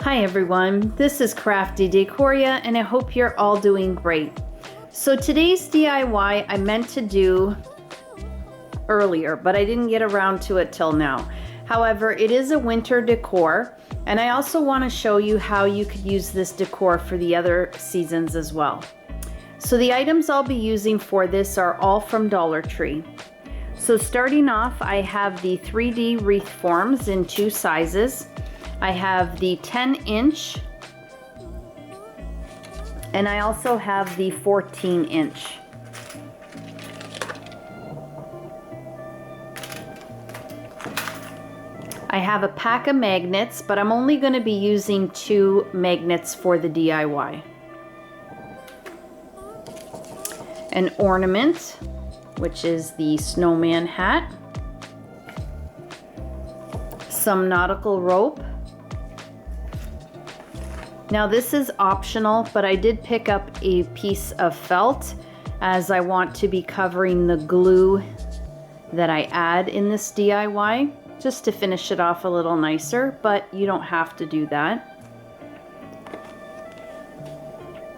Hi everyone, this is Crafty Decoria and I hope you're all doing great. So today's DIY I meant to do earlier, but I didn't get around to it till now. However, it is a winter decor, and I also want to show you how you could use this decor for the other seasons as well. So the items I'll be using for this are all from Dollar Tree. So starting off, I have the 3D wreath forms in 2 sizes. I have the 10-inch, and I also have the 14-inch. I have a pack of magnets, but I'm only going to be using 2 magnets for the DIY. An ornament, which is the snowman hat. Some nautical rope. Now this is optional, but I did pick up a piece of felt as I want to be covering the glue that I add in this DIY, just to finish it off a little nicer, but you don't have to do that.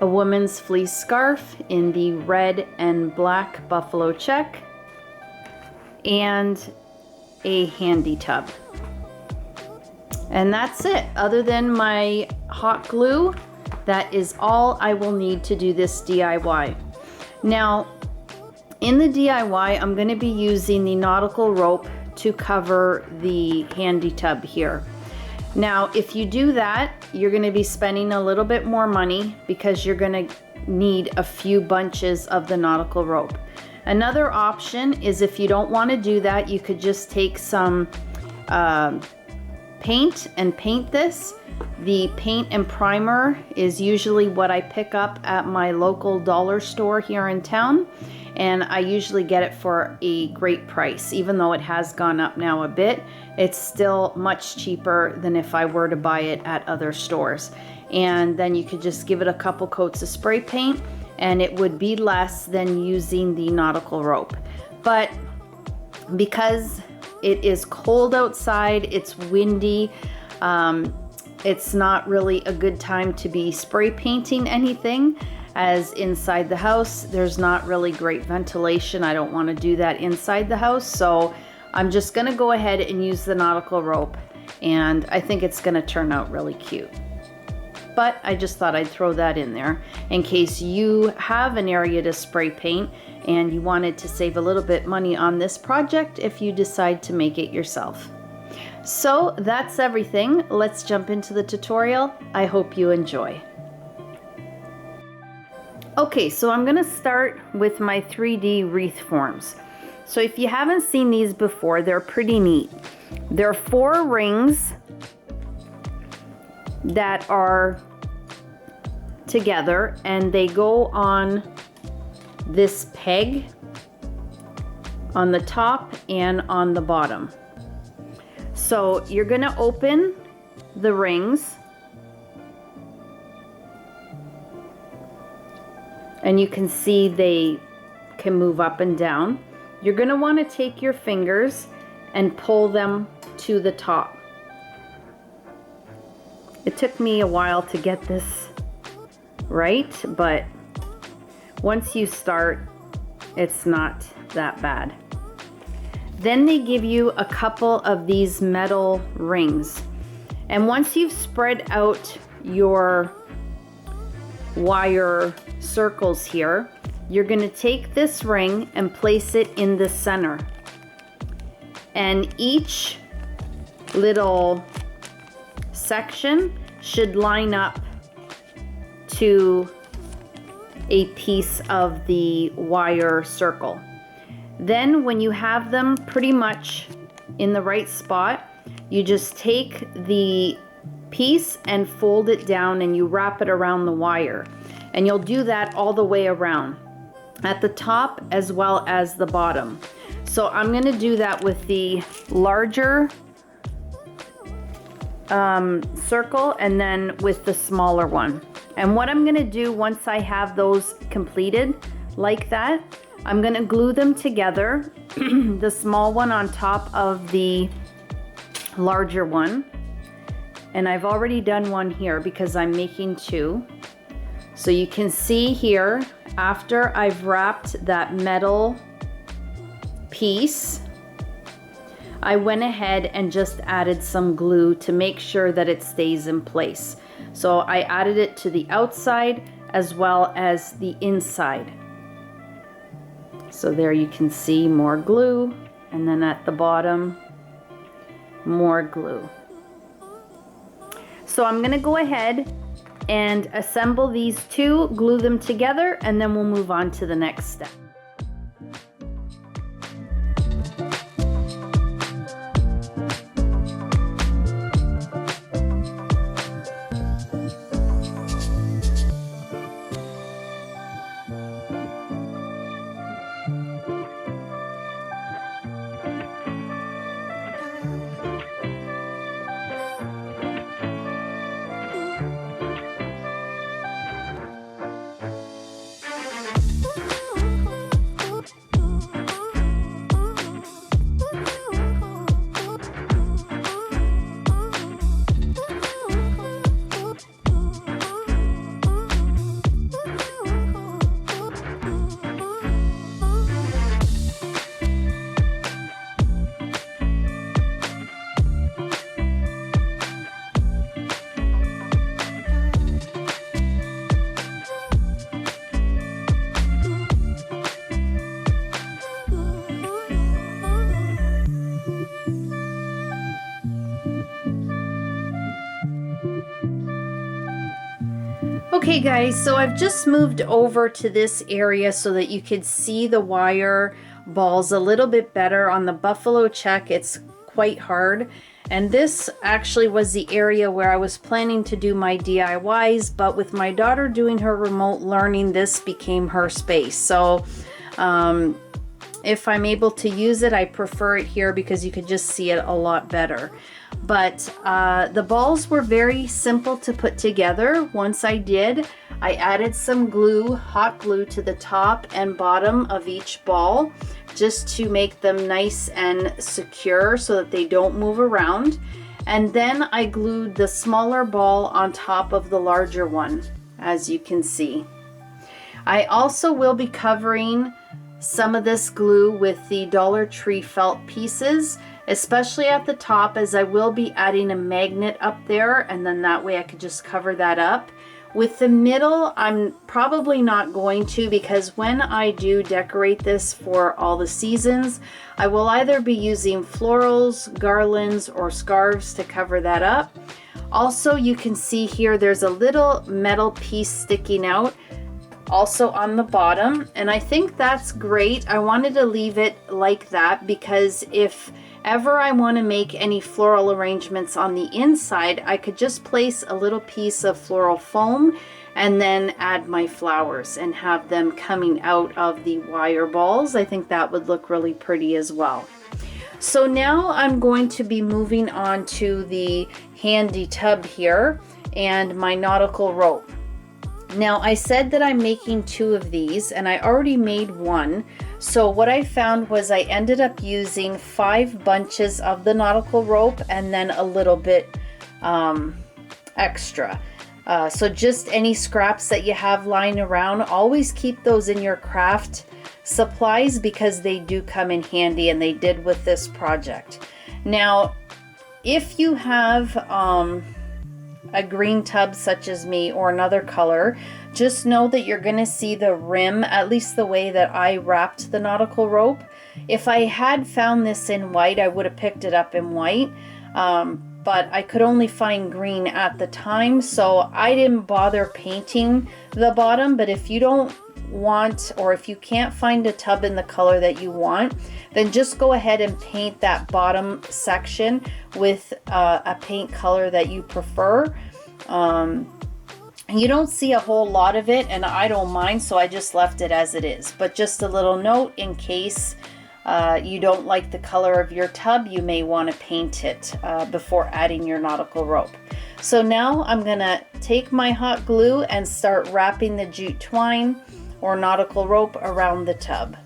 A woman's fleece scarf in the red and black buffalo check, and a handy tub. And that's it. Other than my hot glue, that is all I will need to do this DIY. Now, in the DIY, I'm going to be using the nautical rope to cover the handy tub here. Now, if you do that, you're going to be spending a little bit more money because you're going to need a few bunches of the nautical rope. Another option is, if you don't want to do that, you could just take some paint and paint this. The paint and primer is usually what I pick up at my local dollar store here in town, and I usually get it for a great price. Even though it has gone up now a bit, it's still much cheaper than if I were to buy it at other stores. And then you could just give it a couple coats of spray paint and it would be less than using the nautical rope. But because it is cold outside, it's windy, it's not really a good time to be spray painting anything, as inside the house there's not really great ventilation. I don't want to do that inside the house, so I'm just going to go ahead and use the nautical rope, and I think it's going to turn out really cute. But I just thought I'd throw that in there in case you have an area to spray paint and you wanted to save a little bit money on this project if you decide to make it yourself. So that's everything. Let's jump into the tutorial. I hope you enjoy. Okay, so I'm going to start with my 3D wreath forms. So if you haven't seen these before, they're pretty neat. They're 4 rings that are together, and they go on this peg on the top and on the bottom. So you're going to open the rings, and you can see they can move up and down. You're going to want to take your fingers and pull them to the top. It took me a while to get this right, but once you start, it's not that bad. Then they give you a couple of these metal rings. And once you've spread out your wire circles here, you're going to take this ring and place it in the center. And each little section should line up to a piece of the wire circle. Then when you have them pretty much in the right spot, you just take the piece and fold it down and you wrap it around the wire. And you'll do that all the way around, at the top as well as the bottom. So I'm going to do that with the larger circle and then with the smaller one. And what I'm gonna do once I have those completed like that, I'm gonna glue them together, the small one on top of the larger one. And I've already done one here because I'm making two. So you can see here, after I've wrapped that metal piece, I went ahead and just added some glue to make sure that it stays in place. So I added it to the outside as well as the inside. So there you can see more glue, and then at the bottom, more glue. So I'm gonna go ahead and assemble these two, glue them together, and then we'll move on to the next step. Okay guys, so I've just moved over to this area so that you could see the wire balls a little bit better. On the buffalo check, it's quite hard. And this actually was the area where I was planning to do my DIYs, but with my daughter doing her remote learning, this became her space. So if I'm able to use it, I prefer it here because you can just see it a lot better. But the balls were very simple to put together. Once I did, I added some glue, hot glue, to the top and bottom of each ball just to make them nice and secure so that they don't move around. And then I glued the smaller ball on top of the larger one, as you can see. I also will be covering some of this glue with the Dollar Tree felt pieces, especially at the top, as I will be adding a magnet up there, and then that way I could just cover that up. With the middle, I'm probably not going to, because when I do decorate this for all the seasons, I will either be using florals, garlands, or scarves to cover that up. Also, you can see here there's a little metal piece sticking out also on the bottom, and I think that's great. I wanted to leave it like that because if ever I want to make any floral arrangements on the inside, I could just place a little piece of floral foam and then add my flowers and have them coming out of the wire balls. I think that would look really pretty as well. So now I'm going to be moving on to the handy tub here and my nautical rope. Now I said that I'm making two of these, and I already made one. So what I found was I ended up using 5 bunches of the nautical rope and then a little bit extra. So just any scraps that you have lying around, always keep those in your craft supplies because they do come in handy, and they did with this project. Now, if you have a green tub such as me or another color, just know that you're going to see the rim, at least the way that I wrapped the nautical rope. If I had found this in white, I would have picked it up in white, but I could only find green at the time, so I didn't bother painting the bottom. But if you don't want, or if you can't find a tub in the color that you want, then just go ahead and paint that bottom section with a paint color that you prefer. You don't see a whole lot of it, and I don't mind, so I just left it as it is. But just a little note in case you don't like the color of your tub, you may want to paint it before adding your nautical rope. So now I'm gonna take my hot glue and start wrapping the jute twine or nautical rope around the tub.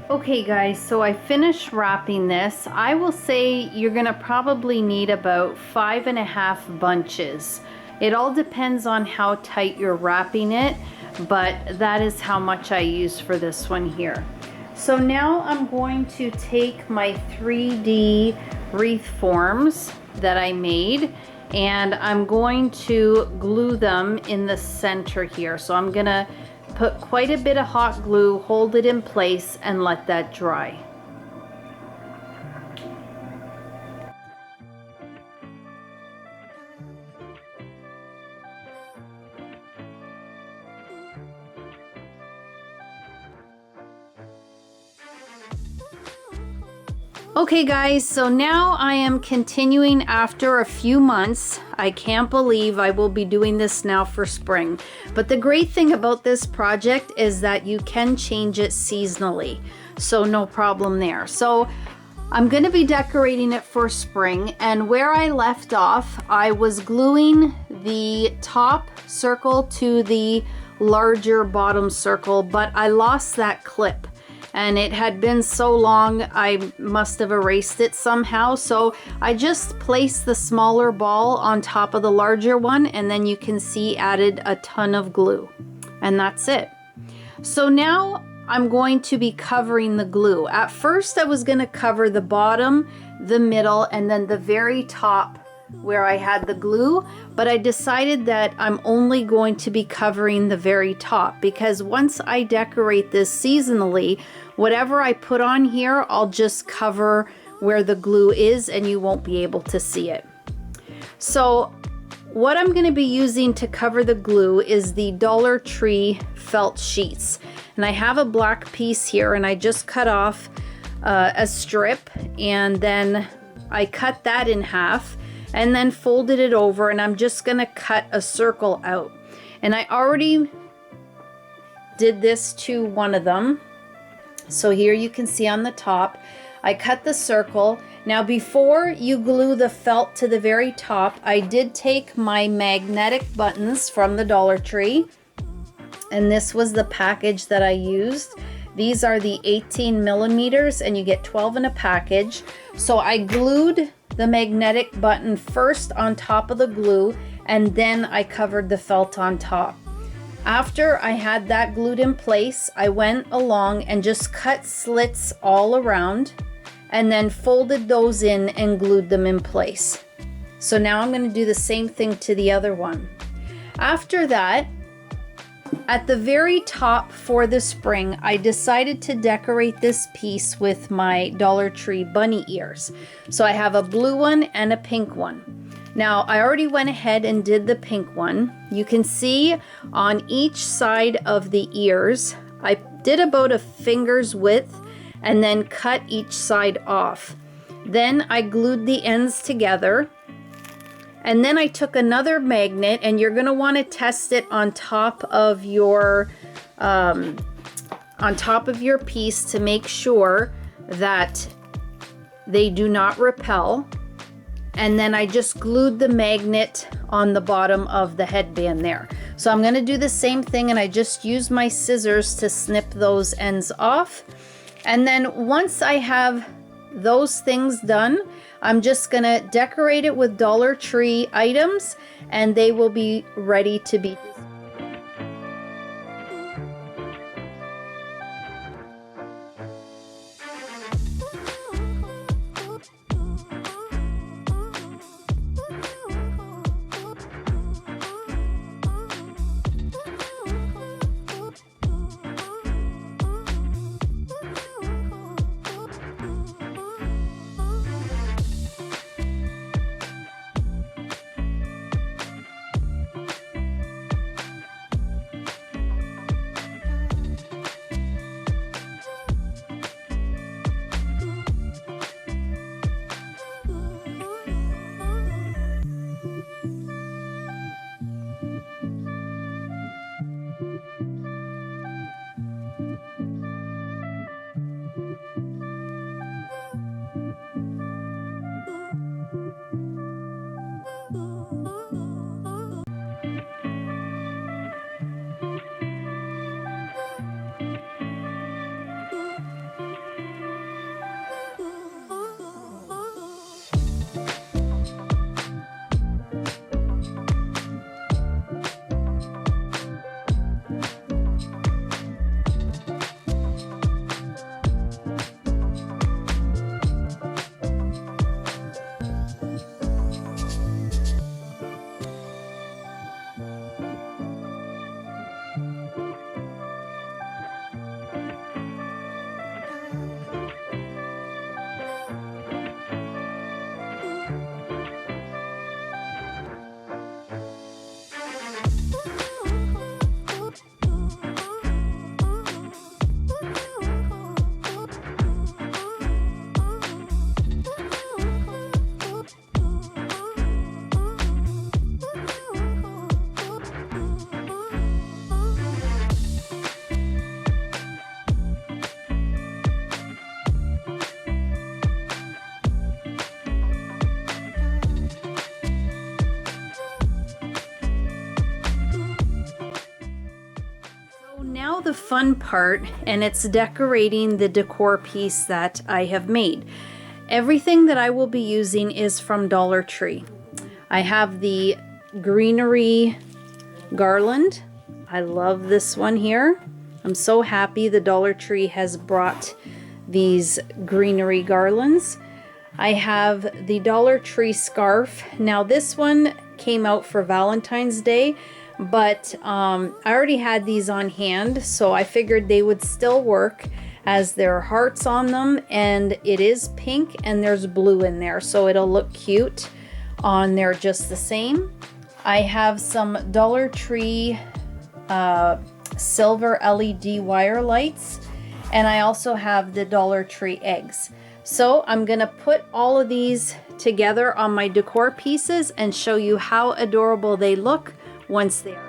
Okay guys, so I finished wrapping this. I will say you're gonna probably need about 5.5 bunches. It all depends on how tight you're wrapping it, but that is how much I use for this one here. So now I'm going to take my 3D wreath forms that I made, and I'm going to glue them in the center here. So I'm gonna put quite a bit of hot glue, hold it in place, and let that dry. Okay guys, so now I am continuing after a few months. I can't believe I will be doing this now for spring. But the great thing about this project is that you can change it seasonally. So no problem there. So I'm going to be decorating it for spring, and where I left off, I was gluing the top circle to the larger bottom circle, but I lost that clip. And it had been so long, I must have erased it somehow. So I just placed the smaller ball on top of the larger one, and then you can see added a ton of glue. And that's it. So now I'm going to be covering the glue. At first I was going to cover the bottom, the middle, and then the very top where I had the glue, but I decided that I'm only going to be covering the very top, because once I decorate this seasonally, whatever I put on here, I'll just cover where the glue is and you won't be able to see it. So what I'm going to be using to cover the glue is the Dollar Tree felt sheets. And I have a black piece here, and I just cut off a strip, and then I cut that in half and then folded it over, and I'm just going to cut a circle out. And I already did this to one of them. So here you can see on the top, I cut the circle. Now before you glue the felt to the very top, I did take my magnetic buttons from the Dollar Tree, and this was the package that I used. These are the 18 millimeters, and you get 12 in a package. So I glued the magnetic button first on top of the glue, and then I covered the felt on top. After I had that glued in place, I went along and just cut slits all around and then folded those in and glued them in place. So now I'm going to do the same thing to the other one. After that, at the very top for the spring, I decided to decorate this piece with my Dollar Tree bunny ears. So I have a blue one and a pink one. Now I already went ahead and did the pink one. You can see on each side of the ears, I did about a finger's width and then cut each side off. Then I glued the ends together. And then I took another magnet, and you're going to want to test it on top of your piece to make sure that they do not repel. And then I just glued the magnet on the bottom of the headband there. So I'm going to do the same thing, and I just used my scissors to snip those ends off. And then once I have those things done, I'm just gonna decorate it with Dollar Tree items, and they will be ready to be displayed. Now the fun part, and it's decorating the decor piece that I have made. Everything that I will be using is from Dollar Tree. I have the greenery garland. I love this one here. I'm so happy the Dollar Tree has brought these greenery garlands. I have the Dollar Tree scarf. Now this one came out for Valentine's Day, but I already had these on hand, so I figured they would still work, as there are hearts on them, and it is pink and there's blue in there, so it'll look cute on there just the same. I have some Dollar Tree silver LED wire lights, and I also have the Dollar Tree eggs. So I'm gonna put all of these together on my decor pieces and show you how adorable they look once they are.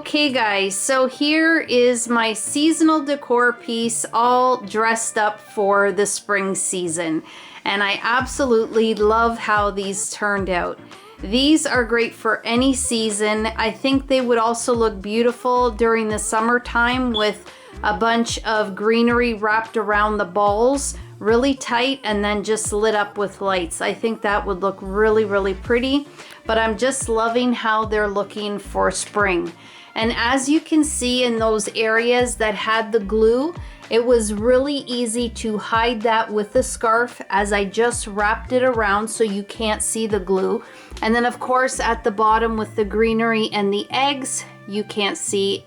Okay guys, so here is my seasonal decor piece all dressed up for the spring season. And I absolutely love how these turned out. These are great for any season. I think they would also look beautiful during the summertime with a bunch of greenery wrapped around the balls, really tight, and then just lit up with lights. I think that would look really, really pretty, but I'm just loving how they're looking for spring. And as you can see in those areas that had the glue, it was really easy to hide that with the scarf as I just wrapped it around so you can't see the glue. And then of course at the bottom with the greenery and the eggs, you can't see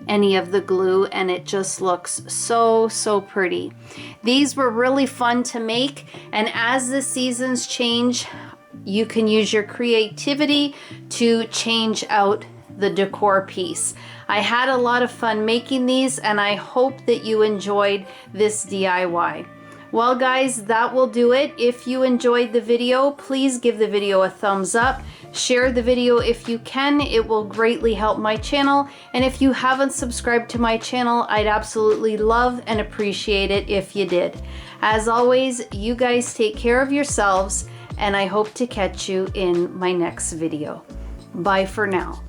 any of the glue, and it just looks so, so pretty. These were really fun to make, and as the seasons change, you can use your creativity to change out the decor piece. I had a lot of fun making these, and I hope that you enjoyed this DIY. Well guys, that will do it. If you enjoyed the video, please give the video a thumbs up. Share the video if you can. It will greatly help my channel. And if you haven't subscribed to my channel, I'd absolutely love and appreciate it if you did. As always, you guys take care of yourselves, and I hope to catch you in my next video. Bye for now.